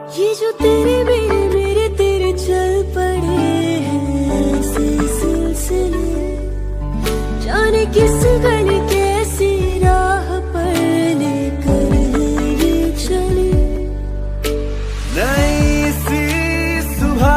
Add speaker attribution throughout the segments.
Speaker 1: ये जो तेरे मेरे तेरे चल पड़े हैं ऐसे सिलसिले, जाने किस गली कैसी राह पर लेकर ये चले।
Speaker 2: नई सी सुबह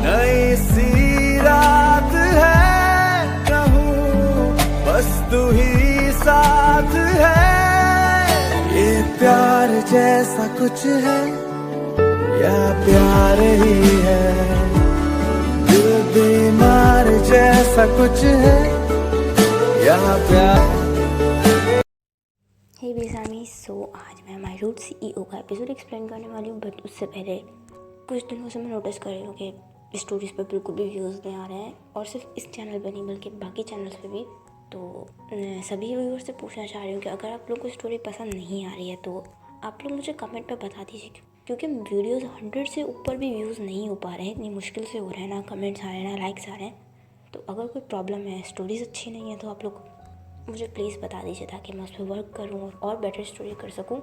Speaker 2: नई सी रात है, कहूँ बस तू ही साथ है। ये प्यार जैसा कुछ है या प्यार ही है, दिल बीमार जैसा कुछ है या प्यार।
Speaker 3: हे बेसामी, आज मैं माय रूट CEO का एपिसोड एक्सप्लेन करने वाली हूँ। बट उससे पहले कुछ दिनों से मैं नोटिस कर रही हूँ कि स्टोरीज़ पे बिल्कुल भी व्यूज़ नहीं आ रहे हैं, और सिर्फ इस चैनल पे नहीं बल्कि बाकी चैनल्स पे भी। तो सभी व्यूअर्स से पूछना चाह रही हूँ कि अगर आप लोग को स्टोरी पसंद नहीं आ रही है तो आप लोग मुझे कमेंट पे बता दीजिए, क्योंकि वीडियोज़ 100 से ऊपर भी व्यूज़ नहीं हो पा रहे हैं, इतनी मुश्किल से हो रहे हैं, ना कमेंट्स आ रहे हैं ना लाइक्स आ रहे हैं। तो अगर कोई प्रॉब्लम है, स्टोरीज़ अच्छी नहीं है, तो आप लोग मुझे प्लीज़ बता दीजिए ताकि मैं उस पर वर्क करूँ और बेटर स्टोरी कर सकूँ,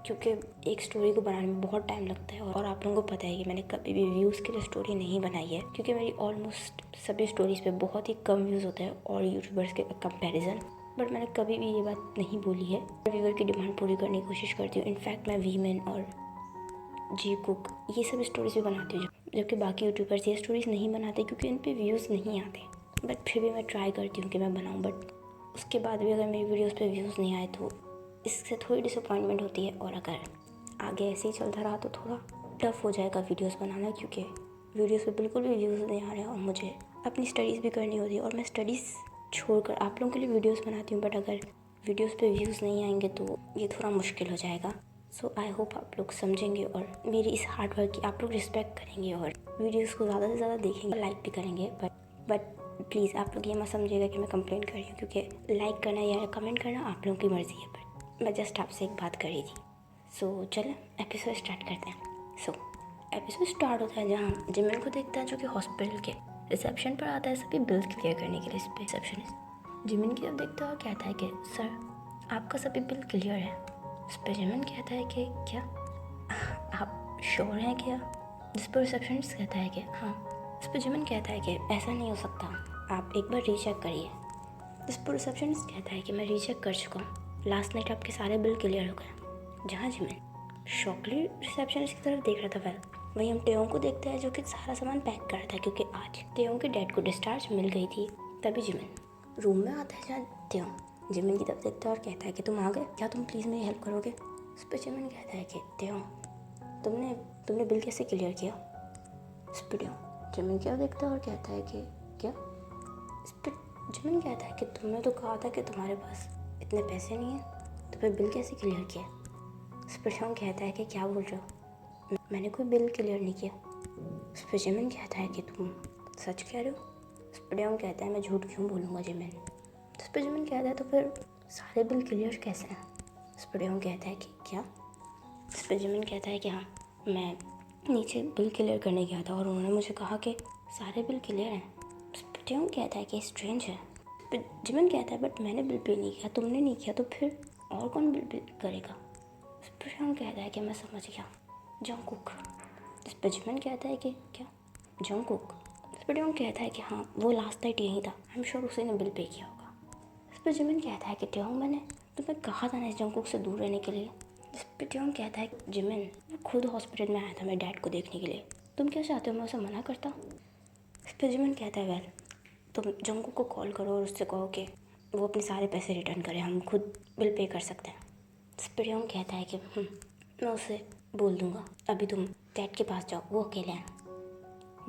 Speaker 3: क्योंकि एक स्टोरी को बनाने में बहुत टाइम लगता है। और आप लोगों को पता है कि मैंने कभी भी व्यूज़ के लिए स्टोरी नहीं बनाई है, क्योंकि मेरी ऑलमोस्ट सभी स्टोरीज़ पे बहुत ही कम व्यूज़ होते हैं और यूट्यूबर्स के कंपैरिजन। बट मैंने कभी भी ये बात नहीं बोली है, व्यूअर की डिमांड पूरी करने की कोशिश करती हूँ। इनफैक्ट मैं वीमेन और जी कुक ये सब स्टोरीज भी बनाती हूँ, जबकि बाकी यूट्यूबर्स ये स्टोरीज़ नहीं बनाते क्योंकि उन पर व्यूज़ नहीं आते। बट फिर भी मैं ट्राई करती हूँ कि मैं बनाऊँ, बट उसके बाद भी अगर मेरी वीडियोस पे व्यूज़ नहीं आए तो इससे थोड़ी डिसअपॉइंटमेंट होती है। और अगर आगे ऐसे ही चलता रहा तो थोड़ा टफ हो जाएगा वीडियोस बनाना, क्योंकि वीडियोस पे बिल्कुल भी व्यूज़ नहीं आ रहे हैं और मुझे अपनी स्टडीज़ भी करनी होती है। और मैं स्टडीज़ छोड़कर आप लोगों के लिए वीडियोस बनाती हूँ, बट अगर वीडियोस पे व्यूज़ नहीं आएंगे तो ये थोड़ा मुश्किल हो जाएगा। सो आई होप आप लोग समझेंगे और मेरी इस हार्ड वर्क की आप लोग रिस्पेक्ट करेंगे और वीडियोस को ज़्यादा से ज़्यादा देखेंगे, लाइक भी करेंगे। बट प्लीज़ आप लोग ये मत समझिएगा कि मैं कंप्लेन कर रही हूँ, क्योंकि लाइक करना या कमेंट करना आप लोगों की मर्ज़ी है। बट मैं जस्ट आपसे एक बात कर रही थी। सो चलो एपिसोड स्टार्ट करते हैं। सो एपिसोड स्टार्ट होता है जहाँ जिमिन को देखता है, जो कि हॉस्पिटल के रिसेप्शन पर आता है सभी बिल्स क्लियर करने के लिए। इस पर रिसेप्शनिस्ट जिमिन की तरफ देखता है और कहता है कि सर आपका सभी बिल क्लियर है। इस पर जिमिन कहता है कि क्या आप श्योर हैं क्या? जिस पर रिसेप्शनिस्ट कहता है कि हाँ। इस पर जिमिन कहता है कि ऐसा नहीं हो सकता, आप एक बार रीचेक करिए। जिस पर रिसेप्शनिस्ट कहता है कि मैं रीचेक कर चुका हूँ, लास्ट नाइट आपके सारे बिल क्लियर हो गए। जहाँ जिमिन शॉकली रिसेप्शनिस्ट की तरफ देख रहा था, वहीं हम टेयोंग को देखते हैं जो कि सारा सामान पैक कर रहा था, क्योंकि आज टेयोंग के डैड को डिस्चार्ज मिल गई थी। तभी जिमिन रूम में आता है जहाँ टेयोंग जिमिन की तरफ देखता है और कहता है कि तुम आ गए, क्या तुम प्लीज़ मेरी हेल्प करोगे? उस पर जिमिन कहता है कि टेयोंग तुमने बिल कैसे क्लियर किया? उस पर टेयोंग जिमिन की तरफ देखता है और कहता है कि क्या? इस पर जिमिन कहता है कि तुमने तो कहा था कि तुम्हारे पास इतने पैसे नहीं हैं, तो फिर बिल कैसे क्लियर किया? उस पर टेयोंग कहता है कि क्या बोल रहे हो, मैंने कोई बिल क्लियर नहीं किया। उस पर जिमिन कहता है कि तुम सच कह रहे हो? उस पर टेयोंग कहता है मैं झूठ क्यों बोलूँगा जिमिन। उस पर जिमिन कहता है तो फिर सारे बिल क्लियर कैसे हैं? उस पर टेयोंग कहता है कि क्या? उस पर जिमिन कहता है कि हाँ, मैं नीचे बिल क्लियर करने गया था और उन्होंने मुझे कहा कि सारे बिल क्लियर हैं। उस पर टेयोंग कहता है कि स्ट्रेंज है। उस पर जिमिन कहता है बट मैंने बिल पे नहीं किया, तुमने नहीं किया, तो फिर और कौन बिल पे करेगा? उस पर टेयोंग कहता है कि मैं समझ गया, जंगकुक। उस पर जिमिन कहता है कि क्या जंगकुक? उस पर टेयोंग कहता है कि हाँ, वो लास्ट नाइट यहीं था, आई एम श्योर उसी ने बिल पे किया होगा। उस पर जिमिन कहता है कि टेयोंग मैंने तुम्हें कहा था ना इस जंगकुक से दूर रहने के लिए। उस पर टेयोंग कहता है कि जिमिन मैं खुद हॉस्पिटल में आया था मेरे डैड को देखने के लिए, तुम क्या चाहते हो मैं उसे मना करता? उस पर जिमिन कहता है वेल तुम जंगकुक को कॉल करो और उससे कहो कि वो अपने सारे पैसे रिटर्न करे, हम खुद बिल पे कर सकते हैं। उस पर टेयोंग कहता है कि मैं उसे बोल दूँगा, अभी तुम डैड के पास जाओ, वो अकेले हैं।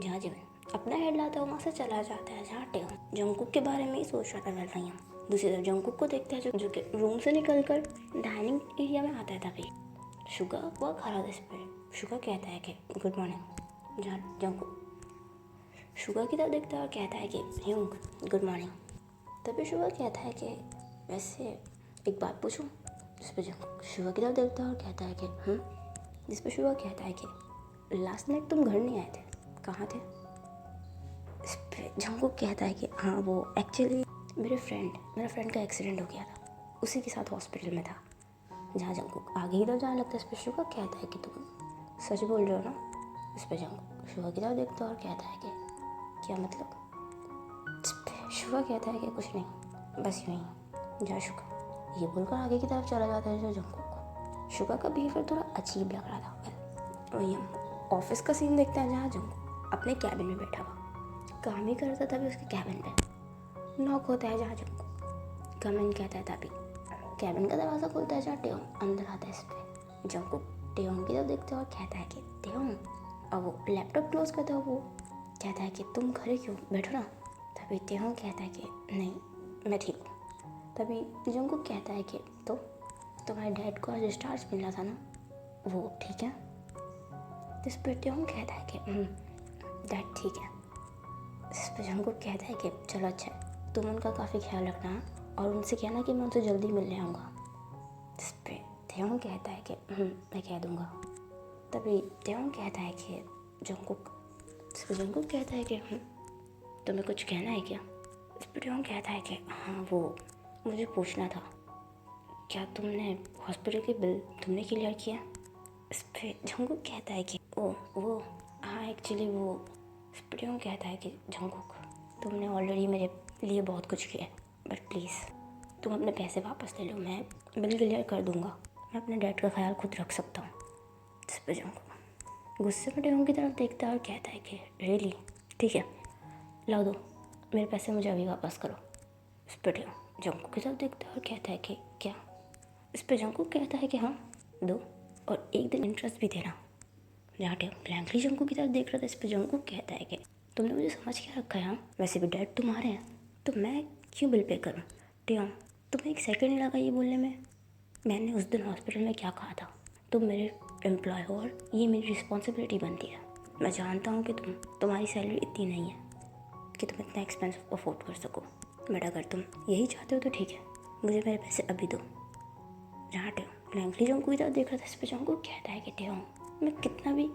Speaker 3: जहाँ जिमिन अपना हेड लाता है वहाँ से चला जाता है, जहाँ टेयोंग जंगकुक के बारे में ही सोच रहा था। वेल वहीं हम दूसरी तरफ जंगकुक को देखते हैं जो कि रूम से निकलकर डाइनिंग एरिया में आता है। तभी शुगा वह खा रहा था। इस पर शुगा कहता है कि गुड मॉर्निंग। जहाँ जंगकुक शुगा की तरफ देखता है और कहता है कि ह्यूंग गुड मॉर्निंग। तभी शुगा कहता है कि वैसे एक बात पूछूं? जिस पर जंगकुक शुगा की तरफ देखता है और कहता है कि जिस पर शुगा कहता है कि लास्ट नाइट तुम घर नहीं आए थे, कहाँ थे? इस पर जंगकुक कहता है कि हाँ, वो एक्चुअली मेरे फ्रेंड का एक्सीडेंट हो गया था, उसी के साथ हॉस्पिटल में था। जहाँ जंगकुक आगे ही तरफ जाने लगता है, इस पर शुगा कहता है कि तुम सच बोल रहे हो ना? इस पे जंगकुक शुगा की तरफ देखता है और कहता है कि क्या मतलब? इस पे शुगा कहता है कि कुछ नहीं, बस यूँ ही, जा शुगा। ये बोलकर आगे की तरफ चला जाता है जो जंगकुक को। शुगा का बिहेवियर थोड़ा अजीब लग रहा था। वहीं हम ऑफिस का सीन देखते हैं जहाँ जंगकुक अपने कैबिन में बैठा हुआ काम ही करता था। उसके कैबिन पे नॉक होता है जहाँ जंगकुक कम इन कहता है। तभी कैबिन का दरवाज़ा खुलता है जहाँ टेयोंग अंदर आता है। इस पे जंगकुक टेयोंग की तरफ देखते हैं और कहता है कि टेयोंग, और वो लैपटॉप क्लोज करता है। वो कहता है कि तुम घरे क्यों, बैठो ना। तभी टेयोंग कहता है कि नहीं मैं ठीक हूँ। तभी जंगकुक कहता है कि तो तुम्हारे डैड को आज डिस्चार्ज मिला था ना, वो ठीक है? इस पर टेयोंग कहता है कि डैड ठीक है। इस पर जंगकुक कहता है कि चलो अच्छा है, तुम उनका काफ़ी ख्याल रखना और उनसे कहना कि मैं उनसे जल्दी मिलने आऊँगा। इस पर टेयोंग कहता है कि मैं कह दूँगा। तभी टेयोंग कहता है कि जंगकुक, इस पर जंगकुक कहता है कि तुम्हें कुछ कहना है क्या? इस पर टेयोंग कहता है कि हाँ, वो मुझे पूछना था, क्या तुमने हॉस्पिटल के बिल तुमने क्लियर किया? इस पर जंगकुक कहता है कि वो हाँ एक्चुअली वो। इस पर टेयोंग कहता है कि जंगकुक, तुमने ऑलरेडी मेरे लिए बहुत कुछ किया है, बट प्लीज़ तुम अपने पैसे वापस ले लो, मैं बिल क्लियर कर दूँगा, मैं अपने डैड का ख्याल खुद रख सकता हूँ। इस पर जंगकुक गुस्से में टेयोंग की तरफ देखता है और कहता है कि रियली, ठीक है, लाओ दो मेरे पैसे, मुझे अभी वापस करो। इस पर टेयोंग जंगकुक की तरफ देखता है और कहता है कि क्या? इस पर जंगकुक कहता है कि हाँ दो, और एक दिन इंटरेस्ट भी देना। जहाँ टेयोंग ब्लैंकली जंगकुक की तरफ देख रहा था, इस पर जंगकुक कहता है कि तुमने मुझे समझ क्या रखा है? हाँ, वैसे भी डैड तुम्हारे हैं तो मैं क्यों बिल पे करूँ? टेयोंग, तुम्हें एक सेकंड नहीं लगा ये बोलने में? मैंने उस दिन हॉस्पिटल में क्या कहा था? तुम मेरे एम्प्लॉय हो और ये मेरी रिस्पॉन्सिबिलिटी बनती है। मैं जानता हूँ कि तुम्हारी सैलरी इतनी नहीं है कि तुम इतना एक्सपेंस अफोर्ड कर सको, बट अगर तुम यही चाहते हो तो ठीक है, मुझे मेरे पैसे अभी दो। जहाँ टेयोंग ब्लैंकली जंगकुक की तरफ देख रहा था, इस पर जंगकुक कहता है कि टेयोंग, मैं कितना भी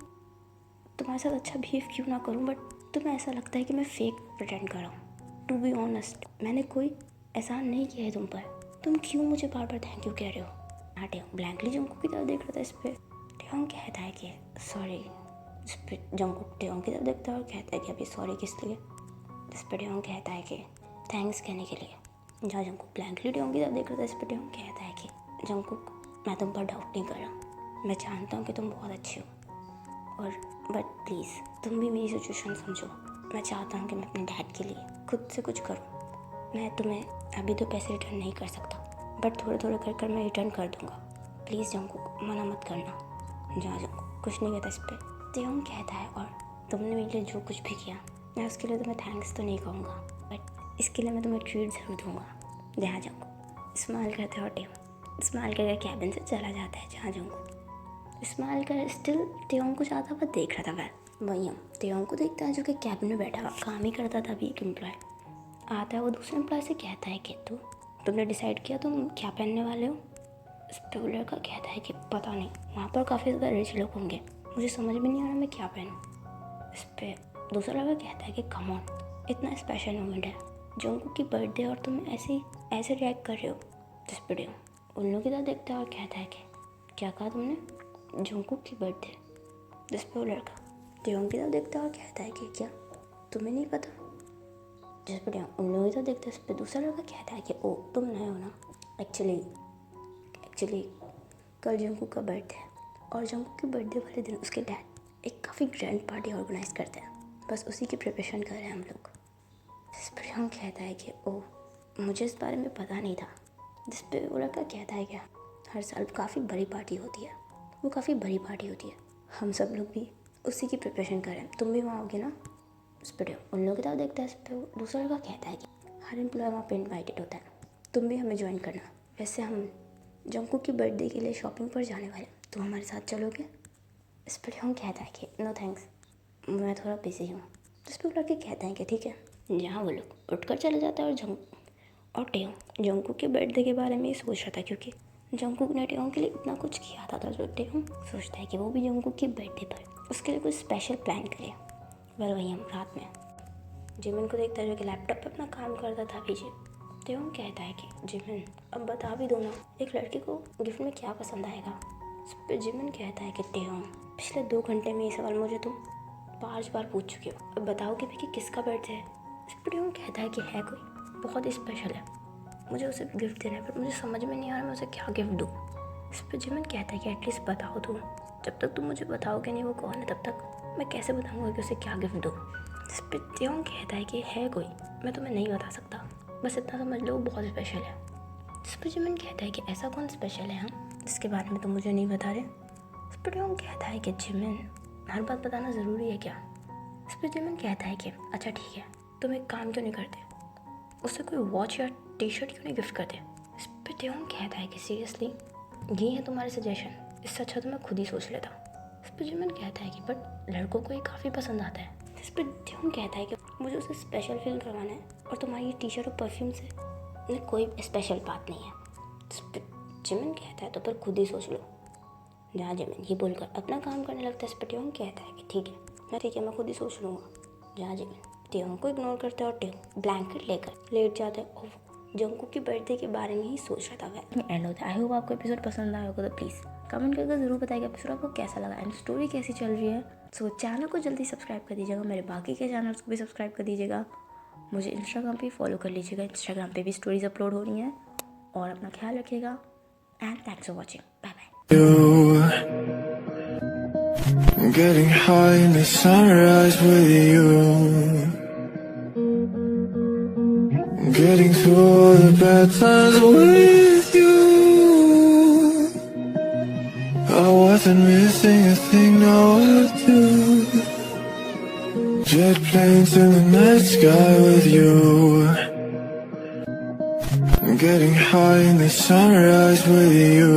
Speaker 3: तुम्हारे साथ अच्छा बिहेव क्यों ना करूँ, बट तुम्हें ऐसा लगता है कि मैं फेक प्रिटेंड कर रहा हूँ। टू बी ऑनेस्ट, मैंने कोई एहसान नहीं किया है तुम पर, तुम क्यों मुझे बार बार थैंक यू कह रहे हो? हाँ, टेयोंग ब्लैंकली जंगकुक की तरफ देख रहा था। इस पर टेयोंग कहता है कि सॉरी। इस पर जंगकुक टेयोंग की तरफ देखता है और कहता है कि अभी सॉरी किस लिए? इस पर टेयोंग कहता है कि थैंक्स कहने के लिए। जहाँ जंगकुक ब्लैंकली टेयोंग की तरफ देख रहा था, इस पर टेयोंग कहता है कि जंगकुक, मैं तुम पर डाउट नहीं कर रहा, मैं जानता हूँ कि तुम बहुत अच्छे हो, और बट प्लीज़ तुम भी मेरी सिचुएशन समझो। मैं चाहता हूँ कि मैं अपने डैड के लिए खुद से कुछ करूँ। मैं तुम्हें अभी तो पैसे रिटर्न नहीं कर सकता, बट थोड़े थोड़े कर मैं रिटर्न कर दूँगा। प्लीज़ जंगकुक, मना मत करना। जहाँ जंगकुक कुछ नहीं कहता, इस पर टेयोंग कहता है और तुमने मेरे लिए जो कुछ भी किया, मैं उसके लिए तुम्हें थैंक्स तो नहीं कहूँगा, बट इसके लिए मैं तुम्हें ट्रीट ज़रूर दूँगा। जहाँ जंगकुक स्माइल करते हो, टेयोंग स्माइल करके कैबिन से चला जाता है। जहाँ जंगकुक स्माइल कर स्टिल टेयोंग को जाता हुआ देख रहा था। वहीं हम टेयोंग को देखता है जो कि कैबिन में बैठा हुआ काम ही करता था। अभी एक एम्प्लॉय आता है, वो दूसरे एम्प्लॉय से कहता है कि तुमने डिसाइड किया तुम क्या पहनने वाले हो? इस पर वो लड़का कहता है कि पता नहीं, वहाँ पर काफ़ी ज़्यादा रिच लोग होंगे, मुझे समझ में नहीं आ रहा मैं क्या पहनूँ। इस पर दूसरा लड़का कहता है कि कम ऑन, इतना स्पेशल मोमेंट है जंगकुक की बर्थडे और तुम ऐसे रिएक्ट कर रहे हो। जिस पर टेयोंग उन लोगों की तरह देखता है और कहता है कि क्या कहा तुमने? जंगकुक की बर्थडे। जिस पर वो लड़का टेयोंग की तरफ देखता है और कहता है कि क्या तुम्हें नहीं पता? जिस पर टेयोंग उन लोगों की तरफ देखता है, इस पर दूसरा लड़का कहता है कि ओ तुम नए हो ना, एक्चुअली कल जंगकुक का बर्थडे है और जंगकुक के बर्थडे वाले दिन उसके डैड एक काफ़ी ग्रैंड पार्टी ऑर्गेनाइज करते हैं, बस उसी की प्रिपरेशन कर रहे हैं हम लोग। जिस पर टेयोंग कहता है कि ओ मुझे इस बारे में पता नहीं था। जिस पर वो लड़का कहता है कि हर साल काफ़ी बड़ी पार्टी होती है, वो काफ़ी बड़ी पार्टी होती है, हम सब लोग भी उसी की प्रिपरेशन कर रहे हैं, तुम भी वहाँ आओगे ना? इस पर उन लोगों की तरफ देखता है। इस पर दूसरा लड़का कहता है कि हर एम्प्लॉय वहाँ पे इन्वाइटेड होता है, तुम भी हमें ज्वाइन करना। वैसे हम जंगकुक की बर्थडे के लिए शॉपिंग पर जाने वाले, तुम हमारे साथ चलोगे? इस पर हम कहता है कि नो थैंक्स, मैं थोड़ा बिजी हूँ। जिस पर लड़के कहते हैं कि ठीक है। जहाँ वो लोग उठकर चले जाता है और टेयोंग जंगकुक के बर्थडे के बारे में ही सोच रहा था, क्योंकि जंगकुक ने टेयोंग के लिए इतना कुछ किया था, तो टेयोंग सोचता है कि वो भी जंगकुक के बर्थडे पर उसके लिए कुछ स्पेशल प्लान करे। वहीं हम रात में जिमिन को देखता है जो कि लैपटॉप पे अपना काम करता था पीछे। टेयोंग कहता है कि जिमिन अब बता भी दो ना, एक लड़के को गिफ्ट में क्या पसंद आएगा? इस पर जिमिन कहता है कि टेयोंग, पिछले 2 घंटे में ये सवाल मुझे तुम 5 बार पूछ चुके हो, अब बताओगे भी कि किसका बर्थडे है। इस पर टेयोंग कहता है कि है कोई, बहुत स्पेशल है, मुझे उसे गिफ्ट देना है, पर मुझे समझ में नहीं आ रहा मैं उसे क्या गिफ्ट दूँ। इस पर जिमिन कहता है कि एटलीस्ट बताओ तुम, जब तक तुम मुझे बताओगे नहीं वो कौन है तब तक मैं कैसे बताऊँगा कि उसे क्या गिफ्ट दूँ। इस पर टेयोंग कहता है कि है कोई, मैं तुम्हें नहीं बता सकता, बस इतना समझ लो वो बहुत स्पेशल है। इस पर जिमिन कहता है कि ऐसा कौन स्पेशल है जिसके बारे में तुम मुझे नहीं बता रहे। इस पर टेयोंग कहता है कि जिमिन, हर बात बताना ज़रूरी है क्या। इस पर जिमिन कहता है कि अच्छा ठीक है, तुम एक काम क्यों नहीं करते, उससे कोई वॉच या टी शर्ट क्यों नहीं गिफ्ट करते। इस पर टेयोंग कहता है कि सीरियसली ये है तुम्हारे सजेशन, इससे अच्छा तो मैं खुद ही सोच लेता। इस पर जिमिन कहता है कि बट लड़कों को ये काफ़ी पसंद आता है। इस पर टेयोंग कहता है कि मुझे उसे स्पेशल फील करवाना है और तुम्हारी ये टी शर्ट और परफ्यूम से कोई स्पेशल बात नहीं है। इस पर जिमिन कहता है तो पर खुद ही सोच लो। जहाँ जिमिन ये बोलकर अपना काम करने लगता है, इस पर टेयोंग कहता है कि ठीक है मैं खुद ही सोच लूँगा। जहाँ जिमिन टेयोंग को इग्नोर करता है और टेयोंग ब्लैंकेट लेकर लेट जाता है और जंगकुक की बर्थडे के बारे में ही सोच रहा था। एंड होता है। आई होप आपको एपिसोड पसंद आया होगा, तो प्लीज़ कमेंट करके ज़रूर बताइएगा एपिसोड आपको कैसा लगा एंड स्टोरी कैसी चल रही है। सो चैनल को जल्दी सब्सक्राइब कर दीजिएगा, मेरे बाकी के चैनल्स को भी सब्सक्राइब कर दीजिएगा, मुझे इंस्टाग्राम पे फॉलो कर लीजिएगा, इंस्टाग्राम पे भी स्टोरीज अपलोड हो रही हैं। और अपना ख्याल रखिएगा and thanks for watching, bye bye.
Speaker 2: I'm getting high in the sunrise with you. I'm getting through all the bad times with you. I wasn't missing a thing, now I do. Jet planes in the night sky with you. I'm getting high in the sunrise with you.